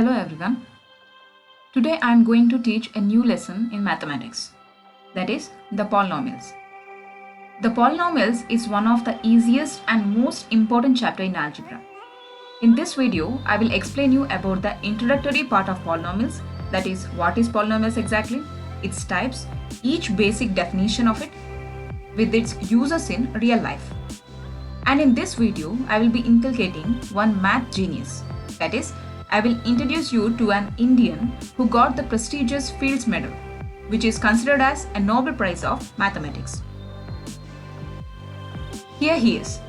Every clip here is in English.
Hello everyone. Today I am going to teach a new lesson in mathematics, that is the polynomials. The polynomials is one of the easiest and most important chapter in algebra. In this video, I will explain you about the introductory part of polynomials, that is what is polynomials exactly, its types, each basic definition of it, with its uses in real life. And in this video, I will be inculcating one math genius, that is I will introduce you to an Indian who got the prestigious Fields Medal, which is considered as a Nobel Prize of Mathematics. Here he is.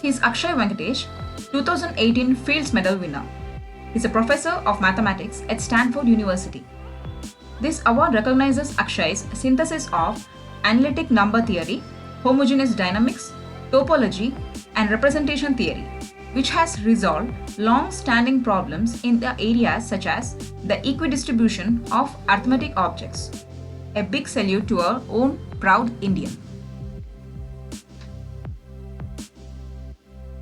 He is Akshay Venkatesh, 2018 Fields Medal winner. He is a professor of mathematics at Stanford University. This award recognizes Akshay's synthesis of analytic number theory, homogeneous dynamics, topology, and representation theory, which has resolved long-standing problems in the areas such as the equidistribution of arithmetic objects. A big salute to our own proud Indian.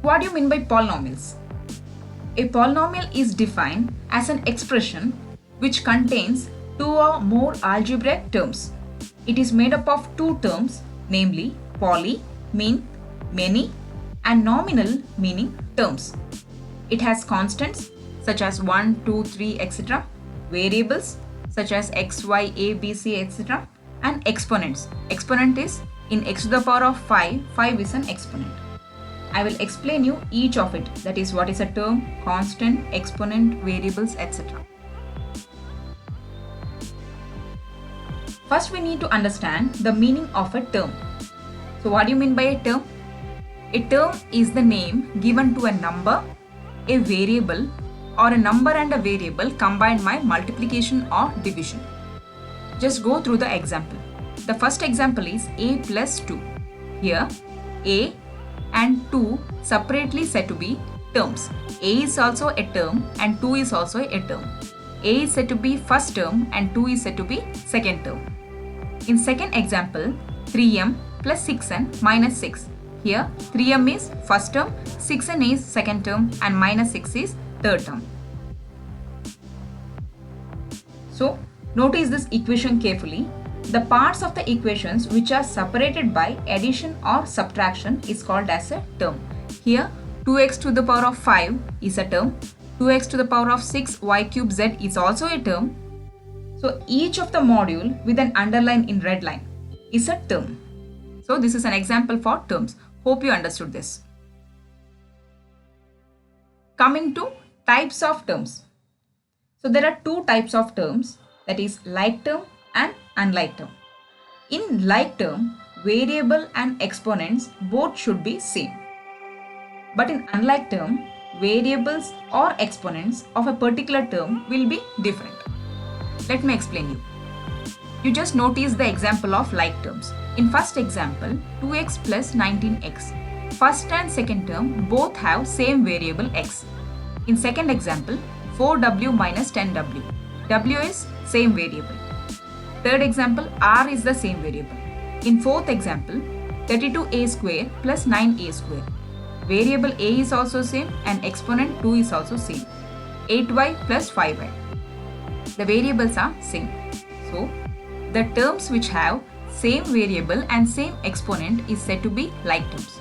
What do you mean by polynomials? A polynomial is defined as an expression which contains two or more algebraic terms. It is made up of two terms, namely poly, mean many, and nominal, meaning terms. It has constants such as 1, 2, 3, etc., variables such as x, y, a, b, c, etc., and exponents. Exponent is in x to the power of 5, 5 is an exponent. I will explain you each of it, that is what is a term, constant, exponent, variables, etc. First we need to understand the meaning of a term. So what do you mean by a term? A term is the name given to a number, a variable, or a number and a variable combined by multiplication or division. Just go through the example. The first example is a plus 2. Here, a and 2 separately said to be terms. A is also a term and 2 is also a term. A is said to be first term and 2 is said to be second term. In second example, 3m plus 6n minus 6. Here, 3m is first term, 6n is second term, and minus 6 is third term. So, notice this equation carefully. The parts of the equations which are separated by addition or subtraction is called as a term. Here, 2x to the power of 5 is a term, 2x to the power of 6 y cube z is also a term. So, each of the module with an underline in red line is a term. So, this is an example for terms. Hope you understood this. Coming to types of terms. So there are two types of terms, that is like term and unlike term. In like term, variable and exponents both should be same. But in unlike term, variables or exponents of a particular term will be different. Let me explain you. You just notice the example of like terms. In first example, 2x plus 19x. First and second term both have same variable x. In second example, 4w minus 10w. W is same variable. Third example, r is the same variable. In fourth example, 32a square plus 9a square. Variable a is also same and exponent 2 is also same. 8y plus 5y. The variables are same. So, the terms which have same variable and same exponent is said to be like terms.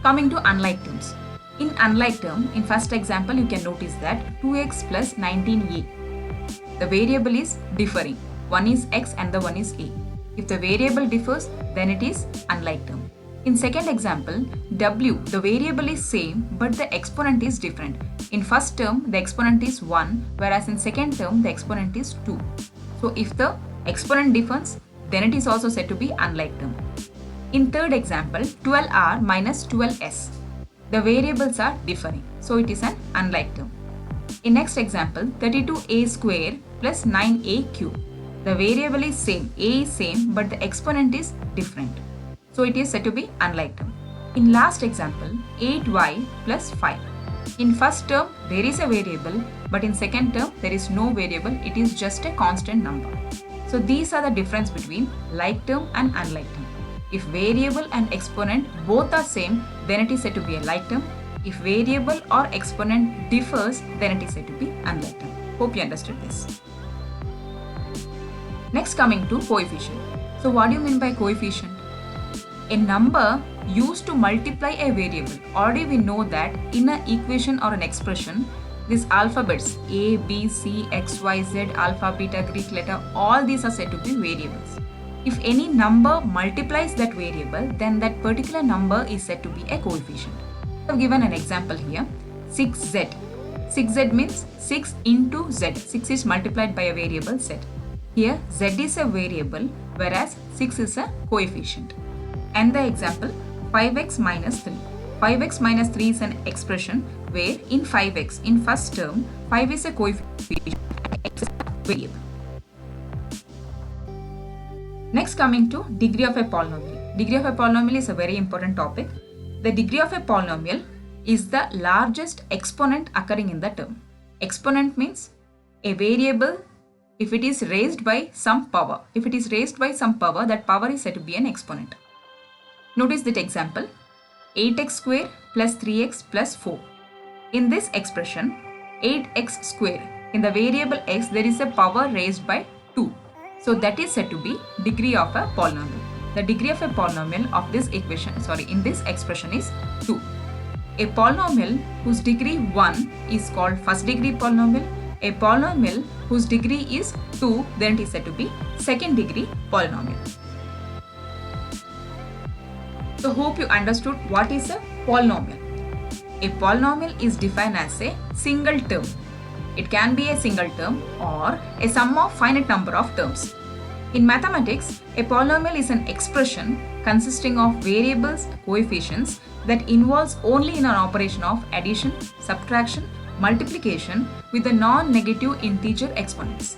Coming to unlike terms. In unlike term, in first example, you can notice that 2x plus 19a. The variable is differing. One is x and the one is a. If the variable differs, then it is unlike term. In second example, w, the variable is same but the exponent is different. In first term, the exponent is 1, whereas in second term, the exponent is 2. So if the exponent differs, then it is also said to be unlike term. In third example, 12r minus 12s. The variables are differing, so it is an unlike term. In next example, 32a square plus 9a cube. The variable is same, a is same, but the exponent is different. So it is said to be unlike term. In last example, 8y plus 5. In first term, there is a variable, but in second term, there is no variable, it is just a constant number. So these are the difference between like term and unlike term. If variable and exponent both are same, then it is said to be a like term. If variable or exponent differs, then it is said to be unlike term. Hope you understood this. Next, coming to coefficient. So what do you mean by coefficient? A number used to multiply a variable. Already we know that in an equation or an expression, these alphabets A, B, C, X, Y, Z, alpha, beta, Greek letter, all these are said to be variables. If any number multiplies that variable, then that particular number is said to be a coefficient. I have given an example here, 6z. 6z means 6 into z. 6 is multiplied by a variable z. Here z is a variable whereas 6 is a coefficient. And the example 5x minus 3. 5x minus 3 is an expression where in 5x, in first term, 5 is a coefficient and x is a variable. Next, coming to degree of a polynomial. Degree of a polynomial is a very important topic. The degree of a polynomial is the largest exponent occurring in the term. Exponent means a variable if it is raised by some power. If it is raised by some power, that power is said to be an exponent. Notice that example, 8x square plus 3x plus 4. In this expression, 8x square, in the variable x, there is a power raised by 2. So that is said to be degree of a polynomial. The degree of a polynomial of this equation, in this expression is 2. A polynomial whose degree 1 is called first degree polynomial. A polynomial whose degree is 2, then it is said to be second degree polynomial. So hope you understood what is a polynomial. A polynomial is defined as a single term. It can be a single term or a sum of finite number of terms. In mathematics, a polynomial is an expression consisting of variables, coefficients that involves only in an operation of addition, subtraction, multiplication with the non-negative integer exponents.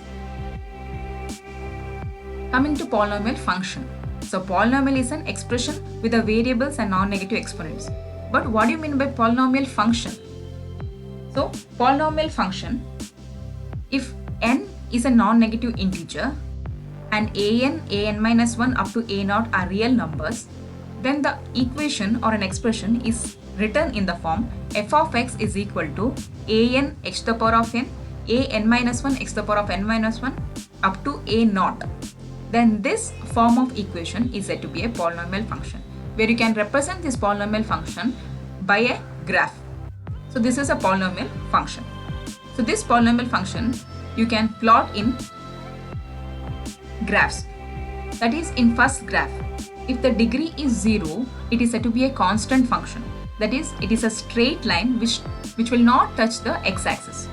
Coming to polynomial function. So polynomial is an expression with the variables and non-negative exponents. But what do you mean by polynomial function? So polynomial function, if n is a non-negative integer and an minus 1 up to a0 are real numbers, then the equation or an expression is written in the form f of x is equal to an x to the power of n minus 1 x to the power of n minus 1 up to a0. Then this form of equation is said to be a polynomial function, where you can represent this polynomial function by a graph. So this is a polynomial function. So this polynomial function you can plot in graphs. That is, in first graph, if the degree is 0, it is said to be a constant function. That is, it is a straight line which will not touch the x-axis.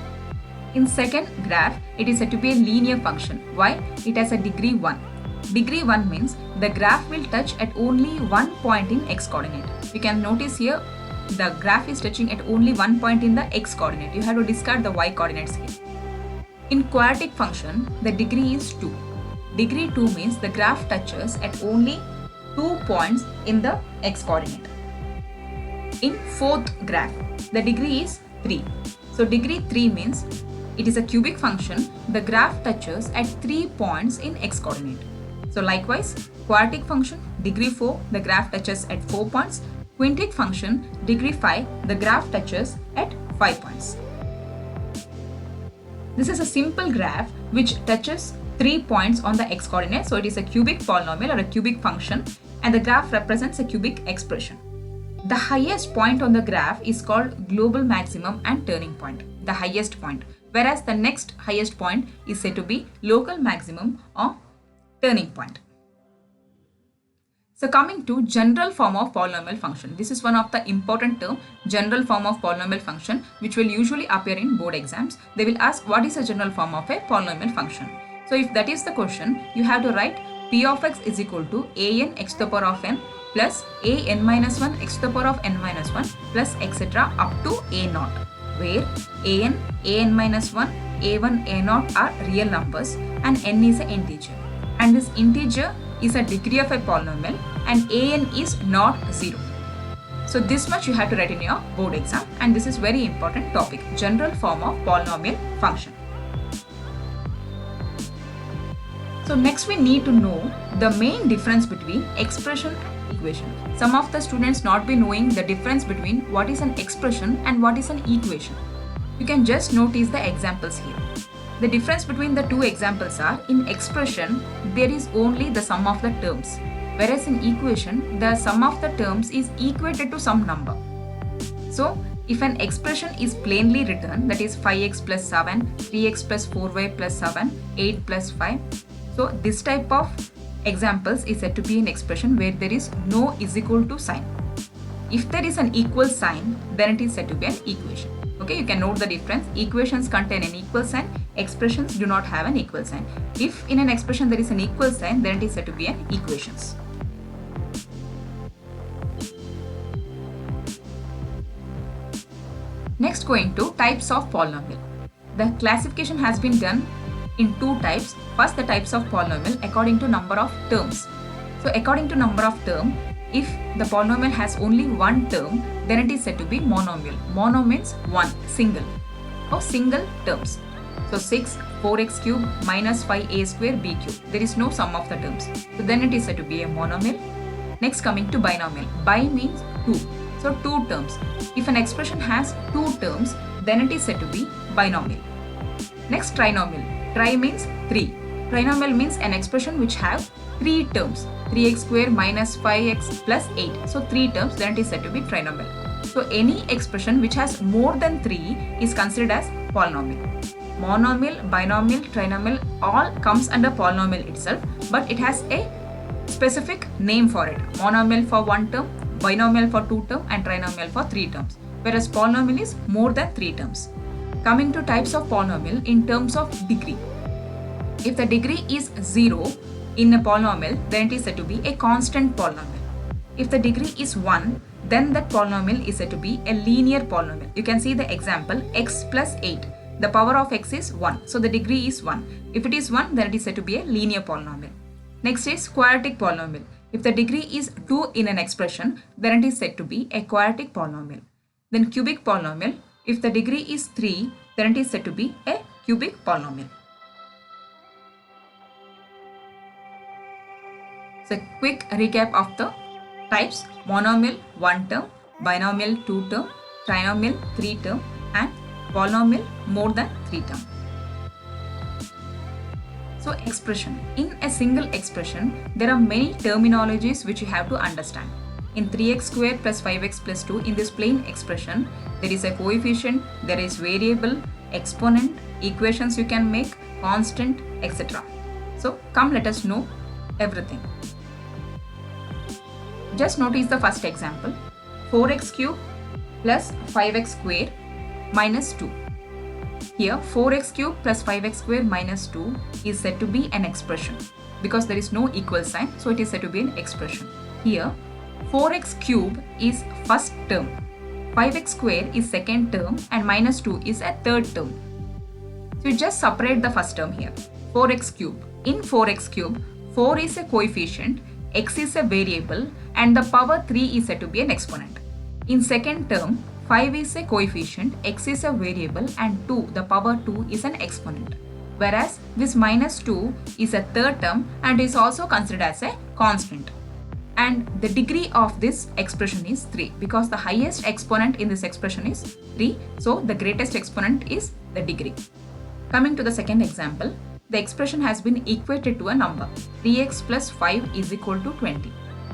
In second graph, it is said to be a linear function. Why? It has a degree 1. Degree 1 means the graph will touch at only one point in x coordinate. You can notice here the graph is touching at only one point in the x coordinate. You have to discard the y coordinates here. In quadratic function, the degree is 2. Degree 2 means the graph touches at only 2 points in the x coordinate. In fourth graph, the degree is 3. So degree 3 means it is a cubic function. The graph touches at 3 points in x coordinate. So likewise, quadratic function, degree 4, the graph touches at 4 points. Quintic function, degree 5, the graph touches at 5 points. This is a simple graph which touches 3 points on the x coordinate. So it is a cubic polynomial or a cubic function, and the graph represents a cubic expression. The highest point on the graph is called global maximum and turning point, the highest point, whereas the next highest point is said to be local maximum or turning point. So coming to general form of polynomial function. This is one of the important term, general form of polynomial function, which will usually appear in board exams. They will ask what is a general form of a polynomial function. So if that is the question, you have to write p of x is equal to an x to the power of n plus an minus 1 x to the power of n minus 1 plus etc. up to a0, where an minus 1, a1, a0 are real numbers and n is an integer. And this integer is a degree of a polynomial and an is not 0. So this much you have to write in your board exam, and this is very important topic, general form of polynomial function. So next we need to know the main difference between expression and equation. Some of the students not be knowing the difference between what is an expression and what is an equation. You can just notice the examples here. The difference between the two examples are, in expression, there is only the sum of the terms, whereas in equation, the sum of the terms is equated to some number. So, if an expression is plainly written, that is 5x plus 7, 3x plus 4y plus 7, 8 plus 5. So, this type of examples is said to be an expression where there is no is equal to sign. If there is an equal sign, then it is said to be an equation. Okay, you can note the difference. Equations contain an equal sign, expressions do not have an equal sign. If in an expression there is an equal sign, then it is said to be an equations. Next, going to types of polynomial. The classification has been done in two types. First, the types of polynomial according to number of terms. So, according to number of term, if the polynomial has only one term, then it is said to be monomial. Mono means one, single, or single terms. So, 6, 4x cube minus 5a square b cube. There is no sum of the terms. So, then it is said to be a monomial. Next, coming to binomial. Bi means two. So, two terms. If an expression has two terms, then it is said to be binomial. Next, trinomial. Tri means 3. Trinomial means an expression which have 3 terms. 3x square minus 5x plus 8. So, 3 terms, then it is said to be trinomial. So, any expression which has more than 3 is considered as polynomial. Monomial, binomial, trinomial all comes under polynomial itself, but it has a specific name for it. Monomial for one term, binomial for 2 terms, and trinomial for 3 terms, whereas polynomial is more than 3 terms. Coming to types of polynomial in terms of degree. If the degree is 0 in a polynomial, then it is said to be a constant polynomial. If the degree is 1, then that polynomial is said to be a linear polynomial. You can see the example, x plus 8. The power of x is 1, so the degree is 1. If it is 1, then it is said to be a linear polynomial. Next is quadratic polynomial. If the degree is 2 in an expression, then it is said to be a quadratic polynomial. Then cubic polynomial. If the degree is 3, then it is said to be a cubic polynomial. So, quick recap of the types: monomial 1 term, binomial 2 term, trinomial 3 term, and polynomial more than 3 term. So, expression. In a single expression, there are many terminologies which you have to understand. In 3x square plus 5x plus 2, in this plain expression, there is a coefficient, there is variable, exponent, equations you can make, constant, etc. So, come let us know everything. Just notice the first example, 4x cube plus 5x square minus 2. Here 4x cube plus 5x square minus 2 is said to be an expression because there is no equal sign, so it is said to be an expression. Here 4x cube is first term, 5x square is second term, and minus 2 is a third term. So you just separate the first term here, 4x cube. In 4x cube, 4 is a coefficient, x is a variable, and the power 3 is said to be an exponent. In second term, 5 is a coefficient, x is a variable, and 2, the power 2 is an exponent. Whereas this minus 2 is a third term and is also considered as a constant. And the degree of this expression is 3 because the highest exponent in this expression is 3. So the greatest exponent is the degree. Coming to the second example, the expression has been equated to a number. 3x plus 5 is equal to 20.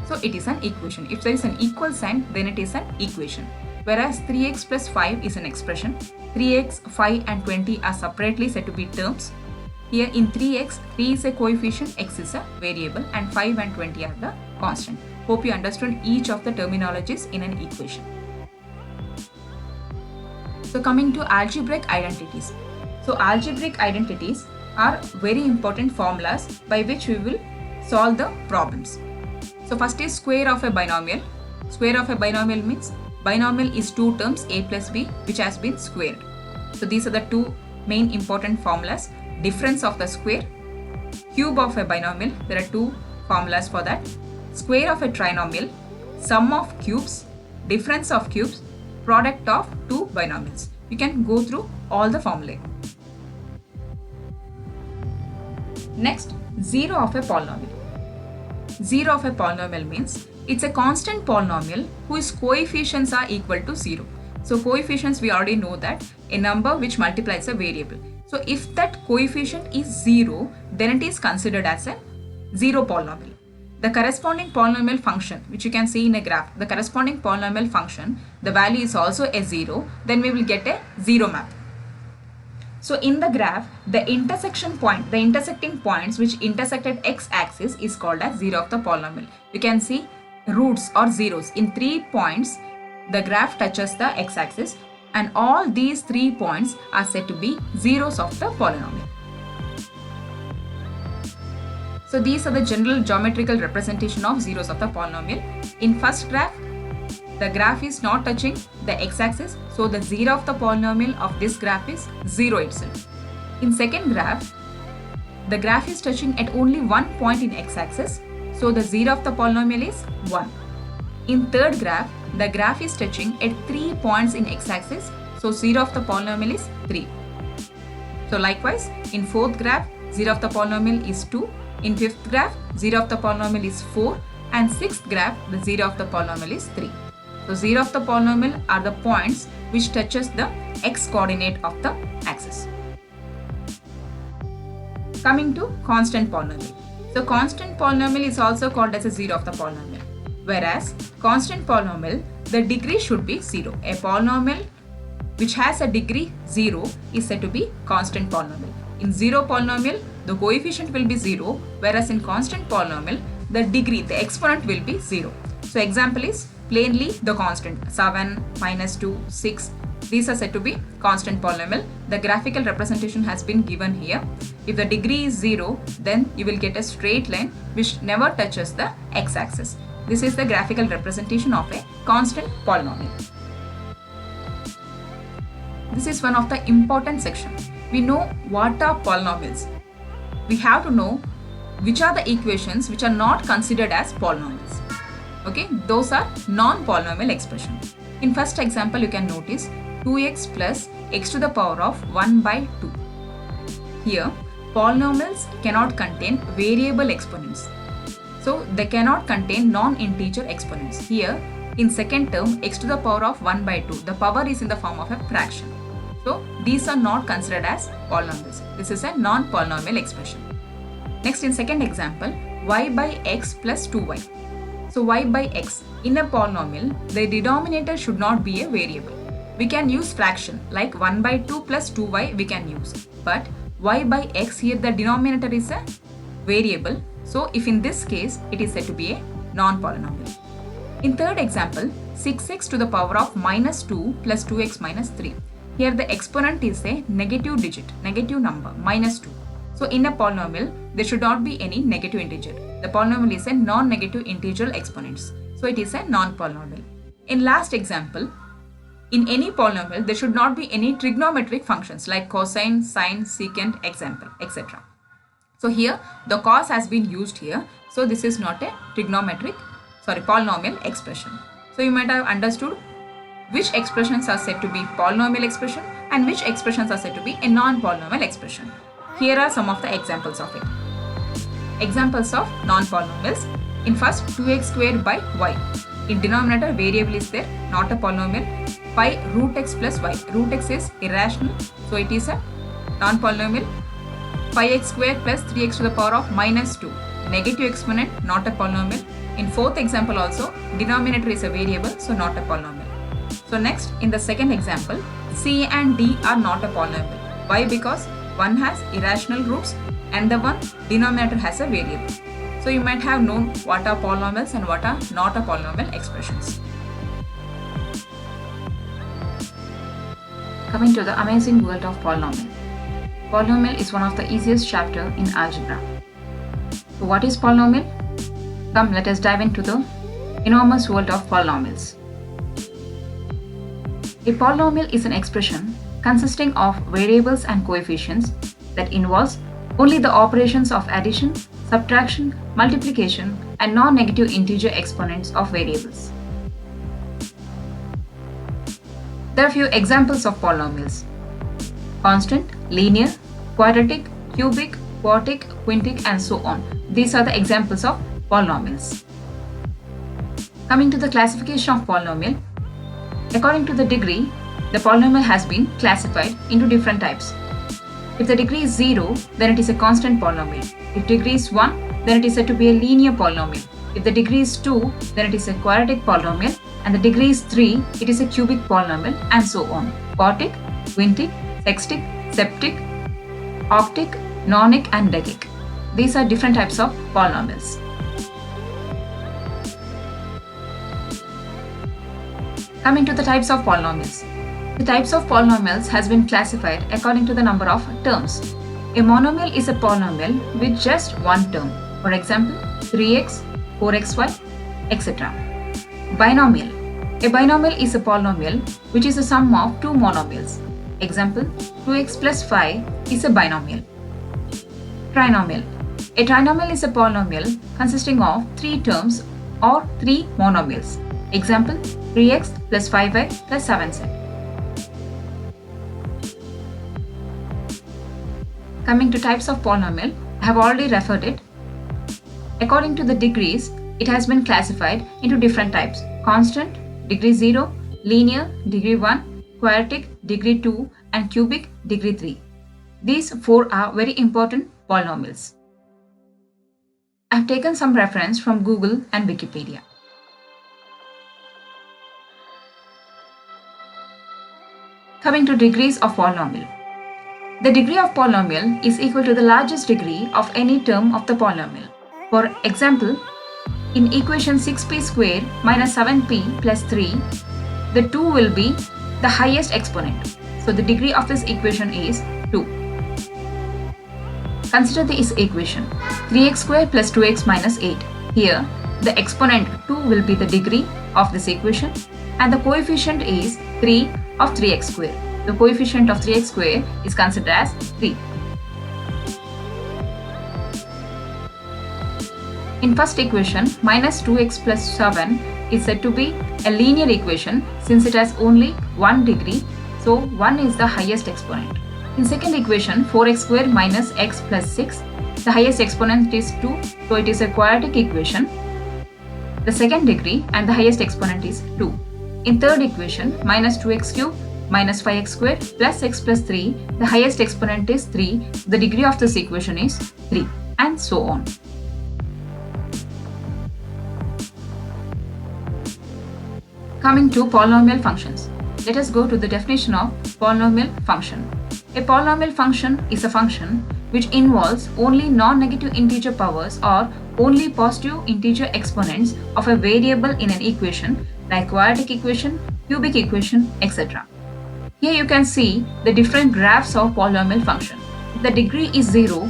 So it is an equation. If there is an equal sign, then it is an equation. Whereas 3x plus 5 is an expression. 3x, 5 and 20 are separately said to be terms. Here in 3x, 3 is a coefficient, x is a variable, and 5 and 20 are the constant. Hope you understood each of the terminologies in an equation. So coming to algebraic identities. So algebraic identities are very important formulas by which we will solve the problems. So first is square of a binomial. Square of a binomial means binomial is 2 terms a plus b which has been squared. So these are the two main important formulas. Difference of the square. Cube of a binomial, there are two formulas for that. Square of a trinomial, sum of cubes, difference of cubes, product of two binomials. You can go through all the formulae. Next, 0 of a polynomial. 0 of a polynomial means it's a constant polynomial whose coefficients are equal to 0. So coefficients, we already know that a number which multiplies a variable. So if that coefficient is 0, then it is considered as a zero polynomial. The corresponding polynomial function, which you can see in a graph, the corresponding polynomial function, the value is also a 0, then we will get a zero map. So in the graph, the intersection point, the intersecting points which intersected x-axis is called as zero of the polynomial. You can see roots or zeros in 3 points. The graph touches the x-axis, and all these 3 points are said to be zeros of the polynomial. So these are the general geometrical representation of zeros of the polynomial. In first graph, the graph is not touching the x-axis, so the zero of the polynomial of this graph is 0 itself. In second graph, the graph is touching at only one point in x-axis, so the zero of the polynomial is 1. In third graph, the graph is touching at 3 points in x-axis, so zero of the polynomial is 3. So likewise, in fourth graph, zero of the polynomial is 2. In fifth graph, zero of the polynomial is 4. And sixth graph, the zero of the polynomial is 3. So zero of the polynomial are the points which touches the x coordinate of the axis. Coming to constant polynomial. So constant polynomial is also called as a zero of the polynomial. Whereas constant polynomial, the degree should be 0. A polynomial which has a degree 0 is said to be constant polynomial. In zero polynomial, the coefficient will be 0, whereas in constant polynomial, the degree, the exponent will be 0. So example is plainly the constant 7, -2, 6. These are said to be constant polynomial. The graphical representation has been given here. If the degree is 0, then you will get a straight line which never touches the x-axis. This is the graphical representation of a constant polynomial. This is one of the important sections. We know what are polynomials. We have to know which are the equations which are not considered as polynomials. Okay, those are non-polynomial expressions. In first example, you can notice 2x plus x to the power of 1 by 2. Here, polynomials cannot contain variable exponents. So, they cannot contain non-integer exponents. Here, in second term, x to the power of 1 by 2, the power is in the form of a fraction. So, these are not considered as polynomials. This is a non-polynomial expression. Next, in second example, y by x plus 2y. So, y by x. In a polynomial, the denominator should not be a variable. We can use fraction like 1 by 2 plus 2y we can use. But y by x, here the denominator is a variable. So, if in this case, it is said to be a non-polynomial. In third example, 6x to the power of -2 plus 2x minus 3. Here the exponent is a negative digit, negative number, -2. So in a polynomial, there should not be any negative integer. The polynomial is a non-negative integer exponents. So it is a non-polynomial. In last example, in any polynomial, there should not be any trigonometric functions like cosine, sine, secant, example, etc. So here the cos has been used here. So this is not a polynomial expression. So you might have understood which expressions are said to be polynomial expression and which expressions are said to be a non-polynomial expression. Here are some of the examples of it. Examples of non-polynomials. In first, 2x squared by y. In denominator, variable is there, not a polynomial. Pi root x plus y. Root x is irrational, so it is a non-polynomial. Pi x squared plus 3x to the power of -2. Negative exponent, not a polynomial. In fourth example also, denominator is a variable, so not a polynomial. So next, in the second example, c and d are not a polynomial. Why? Because one has irrational roots and the one denominator has a variable. So you might have known what are polynomials and what are not a polynomial expressions. Coming to the amazing world of polynomial. Polynomial is one of the easiest chapter in algebra. So what is polynomial? Come, let us dive into the enormous world of polynomials. A polynomial is an expression consisting of variables and coefficients that involves only the operations of addition, subtraction, multiplication, and non-negative integer exponents of variables. There are few examples of polynomials: constant, linear, quadratic, cubic, quartic, quintic, and so on. These are the examples of polynomials. Coming to the classification of polynomial, according to the degree, the polynomial has been classified into different types. If the degree is 0, then it is a constant polynomial. If degree is 1, then it is said to be a linear polynomial. If the degree is 2, then it is a quadratic polynomial, and the degree is 3, it is a cubic polynomial, and so on. Quartic, quintic, sextic, septic, octic, nonic, and decic. These are different types of polynomials. Coming to the types of polynomials. The types of polynomials has been classified according to the number of terms. A monomial is a polynomial with just one term. For example, 3x, 4xy, etc. Binomial. A binomial is a polynomial which is the sum of two monomials. Example, 2x plus 5 is a binomial. Trinomial. A trinomial is a polynomial consisting of three terms or three monomials. Example, 3x plus 5y plus 7z. Coming to types of polynomial, I have already referred it. According to the degrees, it has been classified into different types: constant, degree 0, linear, degree 1, quadratic, degree 2, and cubic, degree 3. These four are very important polynomials. I have taken some reference from Google and Wikipedia. Coming to degrees of polynomial. The degree of polynomial is equal to the largest degree of any term of the polynomial. For example, in equation 6p square minus 7p plus 3, the 2 will be the highest exponent. So the degree of this equation is 2. Consider this equation 3x square plus 2x minus 8. Here, the exponent 2 will be the degree of this equation, and the coefficient is 3 of 3x square. The coefficient of 3x square is considered as 3. In first equation, minus 2x plus 7 is said to be a linear equation since it has only one degree, so 1 is the highest exponent. In second equation, 4x square minus x plus 6, the highest exponent is 2, so it is a quadratic equation, the second degree, and the highest exponent is 2. In third equation, minus 2x cube minus 5x square plus x plus 3, the highest exponent is 3, the degree of this equation is 3, and so on. Coming to polynomial functions. Let us go to the definition of polynomial function. A polynomial function is a function which involves only non-negative integer powers or only positive integer exponents of a variable in an equation like quadratic equation, cubic equation, etc. Here you can see the different graphs of polynomial function. If the degree is 0,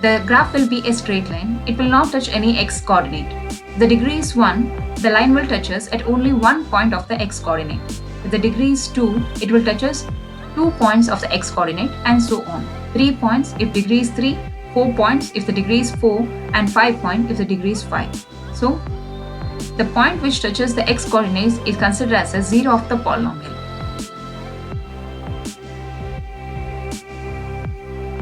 the graph will be a straight line. It will not touch any x coordinate. If the degree is 1, the line will touch us at only one point of the x coordinate. If the degree is 2, it will touch us 2 points of the x coordinate, and so on. 3 points if degree is 3, 4 points if the degree is 4, and 5 points if the degree is 5. So, the point which touches the x coordinates is considered as a 0 of the polynomial.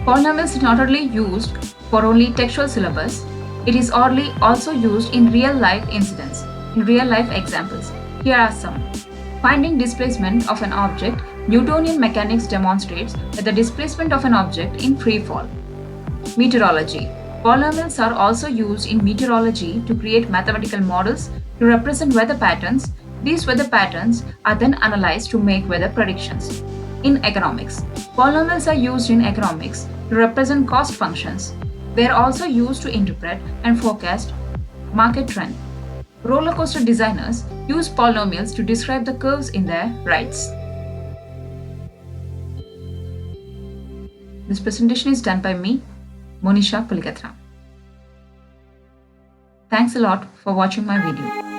Polynomials is not only used for only textual syllabus, it is also used in real life incidents, in real life examples. Here are some. Finding displacement of an object, Newtonian mechanics demonstrates that the displacement of an object in free fall. Meteorology. Polynomials are also used in meteorology to create mathematical models to represent weather patterns. These weather patterns are then analyzed to make weather predictions. In economics, polynomials are used in economics to represent cost functions. They are also used to interpret and forecast market trend. Roller coaster designers use polynomials to describe the curves in their rides. This presentation is done by me, Monisha Pulgatra. Thanks a lot for watching my video.